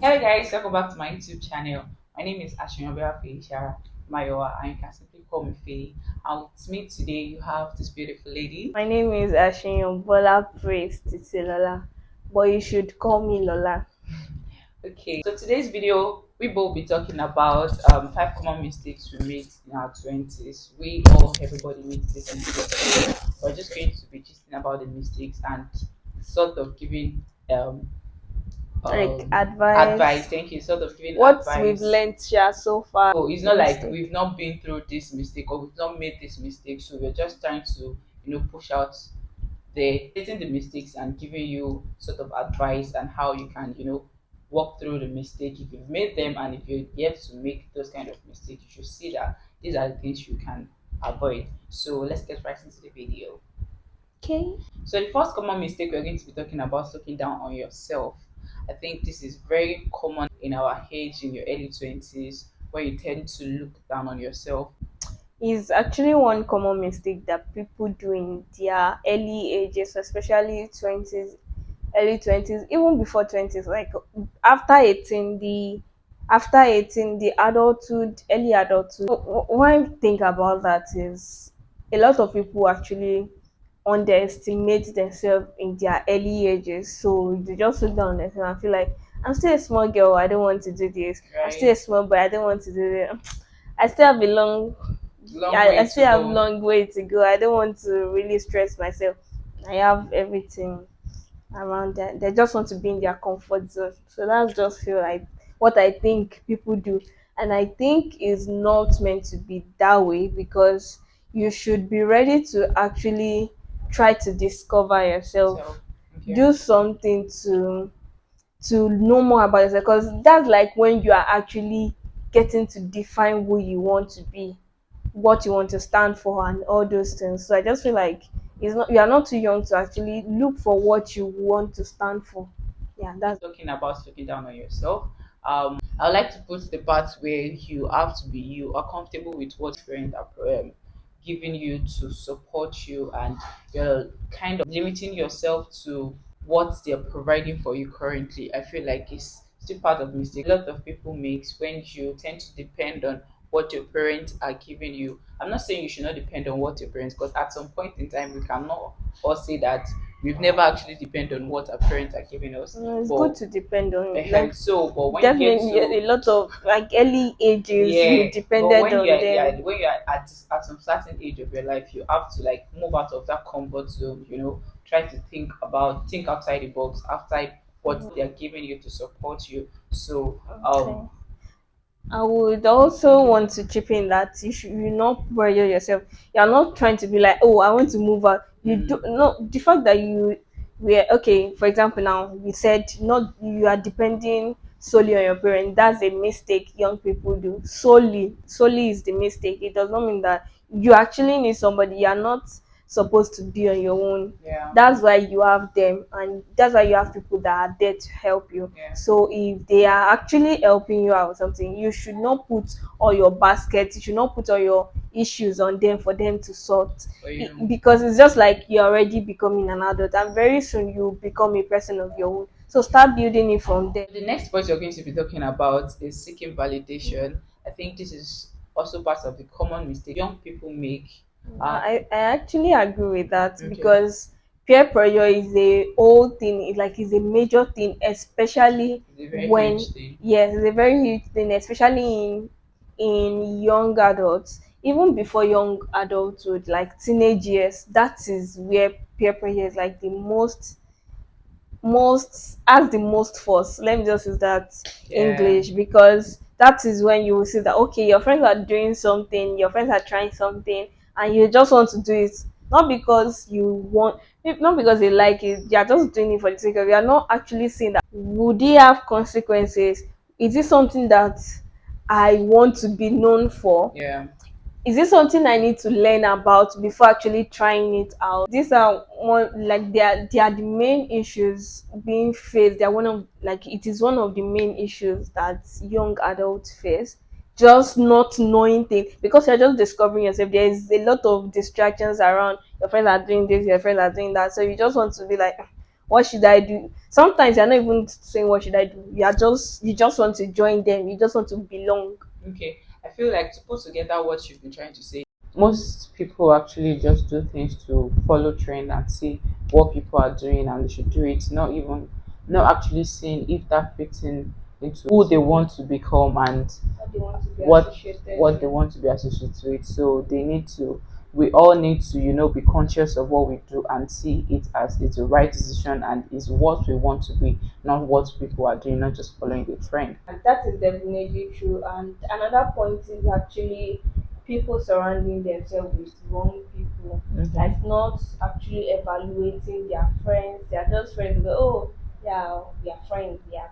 Hello guys, welcome back to my YouTube channel. My name is Ashinobuya Feishara Mayowa and you can simply call me Faye. And with me today you have this beautiful lady. My name is Ashin Bola Praise Titi Lola, but you should call me Lola. Okay, so today's video we both be talking about five common mistakes we made in our 20s. Everybody makes this mistake. We're just going to be gisting about the mistakes and sort of giving Like advice. advice, Thank you, sort of giving what we've advice. learned so far, So it's the not like mistake. we've not been through this mistake or we've not made this mistake. So we're just trying to, push out the taking the mistakes and giving you sort of advice and how you can, walk through the mistake if you've made them and if you're yet to make those kind of mistakes, you should see that these are the things you can avoid. So let's get right into the video. Okay. So the first common mistake we're going to be talking about is looking down on yourself. I think this is very common in our age in your early 20s where you tend to look down on yourself. Is actually one common mistake that people do in their early ages, especially 20s, early 20s, even before 20s, like after 18, the adulthood, early adulthood. One thing about that is a lot of people actually underestimate themselves in their early ages. So they just look down on themselves and feel like, I'm still a small girl, I don't want to do this. I'm still a Right? small boy, I don't want to do this. I still have a long Long I way to still have go. long way to go. I don't want to really stress myself. I have everything around them. They just want to be in their comfort zone. So that's just feel like what I think people do. And I think is not meant to be that way because you should be ready to actually try to discover yourself. So, okay. Do something to know more about yourself because that's like when you are actually getting to define who you want to be, what you want to stand for and all those things. So I just feel like it's not you are not too young to actually look for what you want to stand for. Yeah, that's Talking about looking down on yourself. I would like to put the part where you have to be you are comfortable with what parents are giving you to support you and you're kind of limiting yourself to what they're providing for you currently. I feel like it's still part of mistake a lot of people makes when you tend to depend on what your parents are giving you. I'm not saying you should not depend on what your parents, because at some point in time we cannot all say that we've never actually depend on what our parents are giving us. it's good But to depend on, like, when you get definitely to a lot of like early ages you yeah, but depended on them. when you are at some certain age of your life, you have to like move out of that comfort zone. Try to think outside the box, outside what they are giving you to support you. So Okay. I would also want to chip in that you not pressure yourself. You're not trying to be like, oh, I want to move out. You do mm, no the fact that you were okay, for example now you said not you are depending solely on your parents. That's a mistake young people do. Solely is the mistake. It does not mean that you actually need somebody. You are not supposed to be on your own. yeah, That's why you have them and that's why you have people that are there to help you. yeah. So if they are actually helping you out with something, you should not put all your basket, you should not put all your issues on them for them to sort. For you. Because it's just like you're already becoming an adult and very soon you become a person of your own. So start building it from there. The next point you're going to be talking about is seeking validation. I think this is also part of the common mistake young people make. I actually agree with that Okay, because peer pressure is a whole thing, like it's a major thing, especially it's a very huge when, thing. yes, it's a very huge thing, especially in young adults, even before young adulthood, like teenage years. That is where peer pressure is like the most has the most force. Let me just use that Yeah, English because that is when you will see that okay, your friends are doing something, your friends are trying something, and you just want to do it. Not because you want, not because they like it, they are just doing it for the sake of it. You are not actually seeing that would it have consequences? Is it something that I want to be known for? yeah. Is this something I need to learn about before actually trying it out? These are one like they are the main issues being faced. They're one of like it is one of the main issues that young adults face. Just not knowing things because you're just discovering yourself. There is a lot of distractions around. Your friends are doing this, your friends are doing that. So you just want to be like, what should I do? Sometimes you're not even saying what should I do. You just want to join them. You just want to belong. Okay, I feel like to put together what you've been trying to say, most people actually just do things to follow trend and see what people are doing and they should do it, not actually seeing if that fits in into who they want to become and What they want to be what associated what they with. want to be associated with. So we all need to, be conscious of what we do and see it as it's the right decision and is what we want to be, not what people are doing, not just following the trend. And that is definitely true. And another point is actually people surrounding themselves with wrong people, Mhm. like not actually evaluating their friends. They are just friends. Oh, yeah, we are friends. Yeah,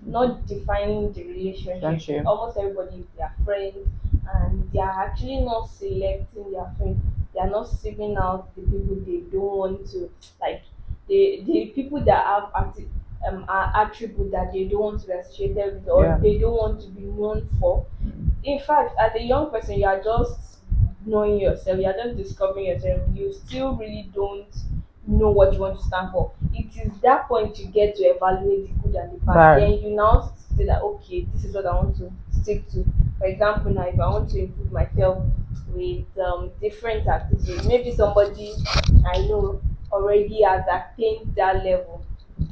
not defining the relationship. Friendship. Almost everybody is their friend, and they are actually not selecting their friends. They are not seeking out the people they don't want to, like the people that have attribute that they don't want to be associated with, or Yeah. they don't want to be known for. In fact, as a young person, you are just knowing yourself, you are just discovering yourself. You still really don't know what you want to stand for. It is that point you get to evaluate the good and the bad. Bad. Then you now say that okay, this is what I want to stick to. For example, now if I want to improve myself with different activities, maybe somebody I know already has attained that level,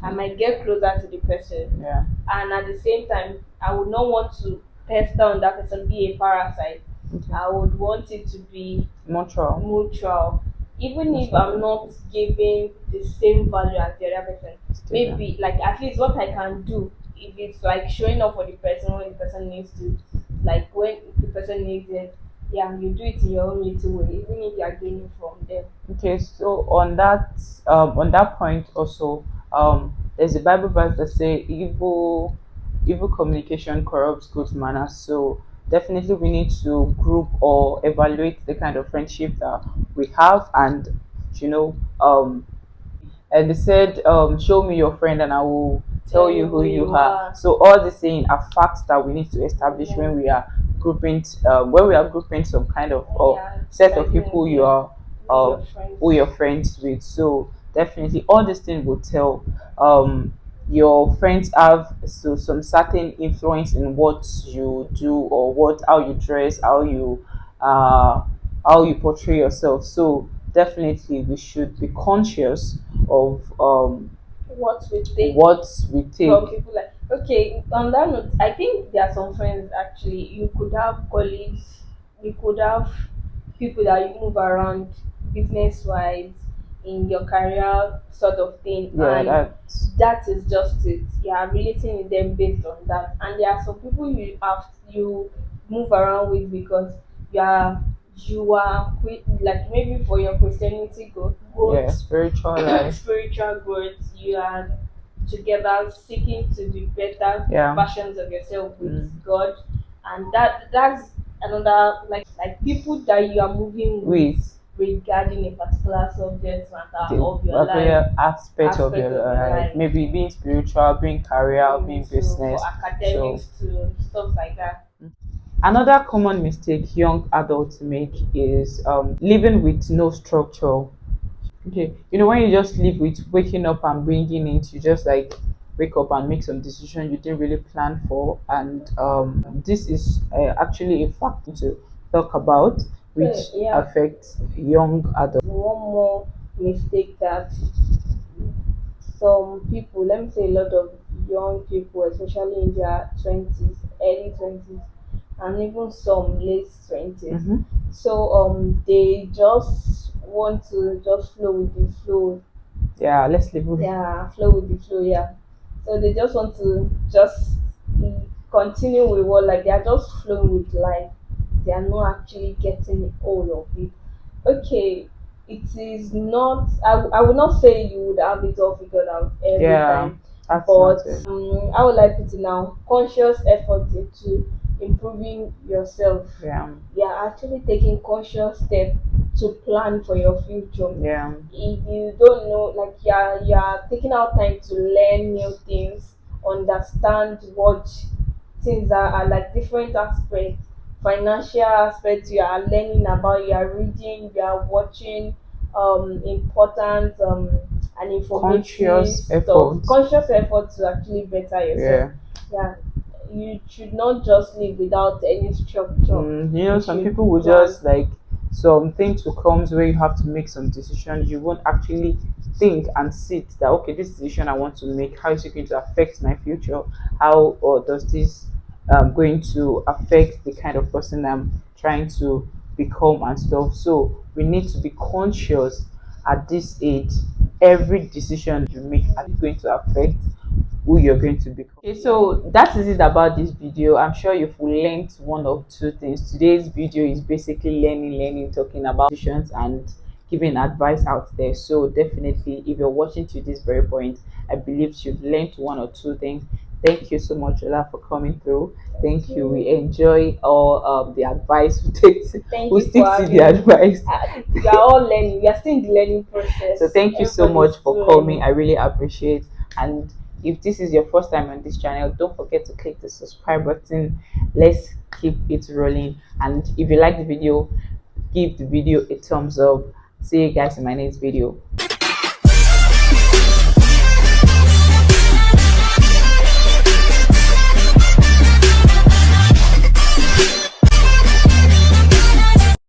I might get closer to the person, Yeah. and at the same time I would not want to pester on that person, be a parasite. Okay. I would want it to be Mutual. mutual, even That's if what I'm not giving the same value as the other person. still there. Maybe like at least what I can do, if it's like showing up for the person when the person needs to, like when the person needs it, yeah, you do it in your own little way, even if you are gaining from them. Okay, so on that point also, there's a Bible verse that say evil communication corrupts good manners. So definitely we need to group or evaluate the kind of friendship that we have, and you know and they said, show me your friend and I will tell Tell you you who who you you are. are. So all these things are facts that we need to establish Yeah, when we are grouping some kind of yeah, set of deciding, people you yeah, are who uh, your friends. who you're friends with. So definitely all these things will tell. um your friends have some certain influence in what you do or what how you dress, uh how you portray yourself. So definitely we should be conscious of What we take what we from take. people, like okay, on that note, I think there are some friends actually. You could have colleagues, you could have people that you move around business wise, in your career sort of thing, Yeah, and that's that is just it. You are relating with them based on that. And there are some people you move around with because like maybe for your Christianity yeah, growth, spiritual life. spiritual growth, you are together seeking to be better Yeah. versions of yourself with Mm. God. And that's another, like people that you are moving with With regarding a particular subject matter the of your life, particular aspect of aspect your of your life, life, maybe being spiritual, being career, being to for business. So academics to stuff like that. another common mistake young adults make is living with no structure. Okay, when you just live with waking up and bringing it, you just like wake up and make some decision you didn't really plan for, and this is actually a factor to talk about, which Yeah, affects young adults. one more mistake that some people, let me say a lot of young people, especially in their 20s, early 20s, and even some late 20s. Mm-hmm. So they just want to just flow with the flow. Yeah, let's live with. Yeah, flow with the flow, yeah. So they just want to just continue with what, like they are just flowing with life. They are not actually getting all of it. Okay, it is not, I would not say you would have it all figured out every Yeah, time, that's but not it. I would like put it now, conscious effort into improving yourself. Yeah, You're actually taking conscious step to plan for your future. yeah, If you don't know, like you're taking out time to learn new things, understand what things are like different aspects, financial aspects you are learning about, you are reading, you are watching, important and informative Conscious stuff, effort. conscious effort to actually better yourself. Yeah. Yeah, you should not just live without any structure. You know, You some should people will plan. just like some things will come where you have to make some decisions. You won't actually think and sit that okay, this decision I want to make, how is it going to affect my future? How or does this going to affect the kind of person I'm trying to become and stuff? So we need to be conscious at this age. Every decision you make are going to affect who you're going to become. Okay, so that is it about this video. I'm sure you've learned one or two things. Today's video is basically learning, talking about decisions and giving advice out there. So definitely, if you're watching to this very point, I believe you've learned one or two things. Thank you so much, Ola, for coming through. Thank Thank you. We you. enjoy all the advice. We take, Thank we you for stick to the having me. advice. We are all learning. We are still in the learning So process. thank you so Everybody's much for still coming. learning. I really appreciate. And if this is your first time on this channel, don't forget to click the subscribe button. Let's keep it rolling. And if you like the video, give the video a thumbs up. See you guys in my next video.